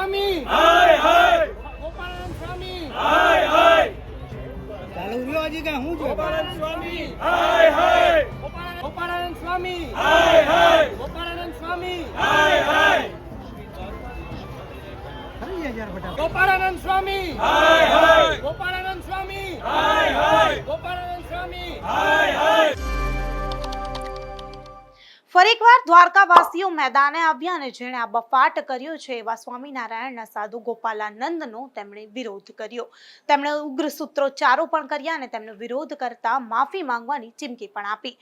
સ્વામી હાય હાય ગોપાળાનંદ સ્વામી હાય હાય ચાલુ રહ્યો હજી કઈ હું છે ગોપાળાનંદ સ્વામી હાય હાય ગોપાળાનંદ સ્વામી હાય હાય ગોપાળાનંદ સ્વામી હાય હાય ખરી યાર ફટાફટ ગોપાળાનંદ સ્વામી હાય હાય ગોપાળાનંદ સ્વામી હાય હાય ગોપાળાનંદ સ્વામી હાય હાય ફરી એકવાર દ્વારકાવાસીઓ મેદાને આવ્યા અને જેણે આ બફાટ કર્યો છે એવા સ્વામિનારાયણના સાધુ ગોપાલાનંદનો તેમણે વિરોધ કર્યો. તેમણે ઉગ્ર સૂત્રોચ્ચારો પણ કર્યા અને તેમનો વિરોધ કરતા માફી માંગવાની ચીમકી પણ આપી.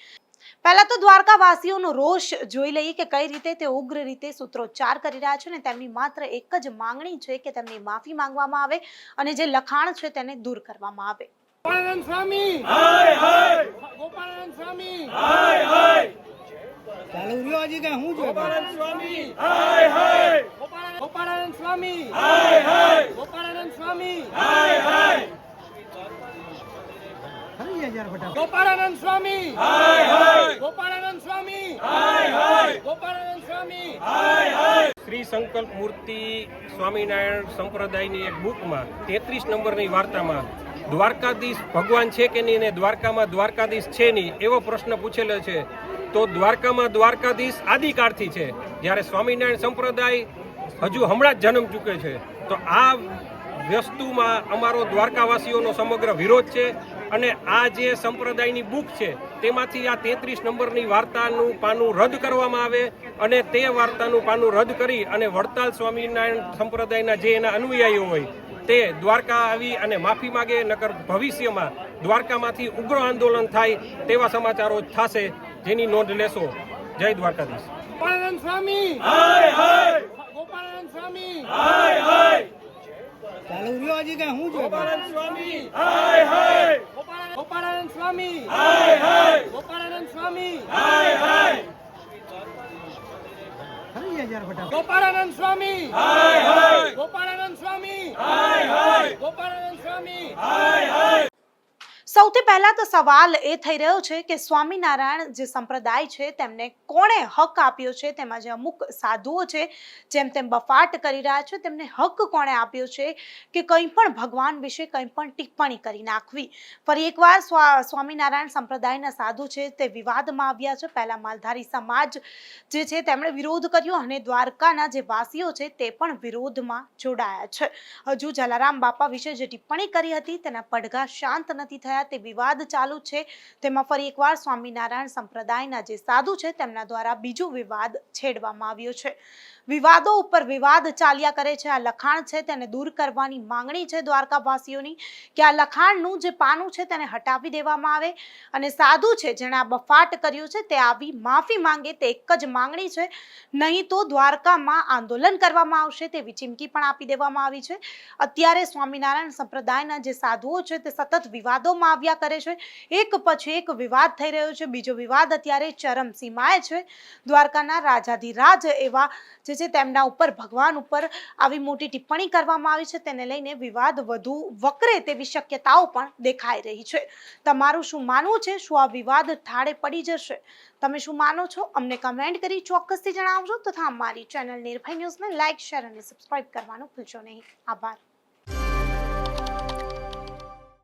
પહેલા તો દ્વારકાવાસીઓનો રોષ જોઈ લઈએ કે કઈ રીતે તે ઉગ્ર રીતે સૂત્રોચ્ચાર કરી રહ્યા છે અને તેમની માત્ર એક જ માંગણી છે કે તેમની માફી માંગવામાં આવે અને જે લખાણ છે તેને દૂર કરવામાં આવે. ગોપાળાનંદ સ્વામી હાય હાય ગોપાળાનંદ સ્વામી હાય હાય ચાલુ રહ્યો હજી કઈ હું છે ગોપાળાનંદ સ્વામી હાય હાય ગોપાળાનંદ સ્વામી હાય હાય ગોપાળાનંદ સ્વામી હાય હાય ખરી યાર ફટાફટ ગોપાળાનંદ સ્વામી હાય હાય ગોપાળાનંદ સ્વામી હાય હાય ગોપાળાનંદ સ્વામી હાય હાય શ્રી સંકલ્પ મૂર્તિ સ્વામિનારાયણ સંપ્રદાયની એક બુકમાં 33 નંબરની વાર્તામાં દ્વારકાધીશ ભગવાન છે કે નહીં ને દ્વારકામાં દ્વારકાધીશ છે નહીં એવો પ્રશ્ન પૂછેલો છે. તો દ્વારકામાં દ્વારકાધીશ આદિકાળથી છે, જ્યારે સ્વામિનારાયણ સંપ્રદાય હજુ હમણાં જ જન્મ ચૂકે છે. તો આ વસ્તુમાં અમારો દ્વારકાવાસીઓનો સમગ્ર વિરોધ છે અને આ જે સંપ્રદાયની બુક છે તેમાંથી આ 33 નંબરની વાર્તાનું પાનું રદ કરવામાં આવે અને તે વાર્તાનું પાનું રદ કરી અને વડતાલ સ્વામિનારાયણ સંપ્રદાયના જે એના અનુયાયીઓ હોય તે દ્વારકા આવી અને માફી માગે, નકર ભવિષ્યમાં દ્વારકામાંથી ઉગ્ર આંદોલન થાય તેવા સમાચારો થશે, જેની નોંધ લેશો. જય દ્વારકાધીશ. ગોપાળાનંદ સ્વામી હાય હાય ગોપાળાનંદ સ્વામી હાય હાય ચાલુ રહ્યો હજી કઈ હું છે ગોપાળાનંદ સ્વામી હાય હાય ગોપાળાનંદ સ્વામી હાય હાય ગોપાળાનંદ સ્વામી હાય હાય ખરી યાર ફટાફટ ગોપાળાનંદ સ્વામી હાય હાય ગોપાળાનંદ સ્વામી હાય હાય ગોપાળાનંદ સ્વામી હાય હાય સૌથી પહેલા તો સવાલ એ થઈ રહ્યો છે કે સ્વામિનારાયણ જે સંપ્રદાય છે તેમને કોણે હક આપ્યો છે? તેમાં જે અમુક સાધુઓ છે જેમ તેમ બફાટ કરી રહ્યા છે, તેમને હક કોણે આપ્યો છે કે કંઈ પણ ભગવાન વિશે કંઈ પણ ટિપ્પણી કરી નાખવી? ફરી એકવાર સ્વામિનારાયણ સંપ્રદાયના સાધુ છે તે વિવાદમાં આવ્યા છે. પહેલા માલધારી સમાજ જે છે તેમણે વિરોધ કર્યો અને દ્વારકાના જે વાસીઓ છે તે પણ વિરોધમાં જોડાયા છે. હજુ જલારામ બાપા વિશે જે ટિપ્પણી કરી હતી તેના પડઘા શાંત નથી થયા, તે વિવાદ ચાલુ છે. તેમાં ફરી એકવાર સ્વામિનારાયણ સંપ્રદાયના જે સાધુ છે તેમના દ્વારા બીજો વિવાદ છેડવામાં આવ્યો છે. વિવાદો ઉપર વિવાદ ચાલ્યા કરે છે. આ લખાણ છે તેને દૂર કરવાની માંગણી છે દ્વારકાવાસીઓની કે આ લખાણનું જે પાનું છે તેને હટાવી દેવામાં આવે અને સાધુ છે જેણે આ બફાટ કર્યો છે તે આવી માફી માંગે, તે એક જ માંગણી છે. નહીં તો દ્વારકામાં આંદોલન કરવામાં આવશે તેવી ચીમકી પણ આપી દેવામાં આવી છે. અત્યારે સ્વામિનારાયણ સંપ્રદાયના જે સાધુઓ છે તે સતત વિવાદોમાં આવ્યા કરે છે. એક પછી એક વિવાદ થઈ રહ્યો છે. બીજો વિવાદ અત્યારે ચરમસીમાએ છે. દ્વારકાના રાજાધિરાજ એવા જે છે તેમના ઉપર ભગવાન ઉપર આવી મોટી ટિપ્પણી કરવામાં આવી છે, તેને લઈને વિવાદ વધુ વકરે તેવી શક્યતાઓ પણ દેખાઈ રહી છે. તમારું શું માનવું છે? શું આ વિવાદ ઠાળે પડી જશે? તમે શું માનો છો? અમને કમેન્ટ કરી ચોક્કસથી જણાવજો તથા અમારી ચેનલ નિર્ભય ન્યૂઝને લાઇક, શેર અને સબસ્ક્રાઇબ કરવાનું ભૂલશો નહીં. આભાર.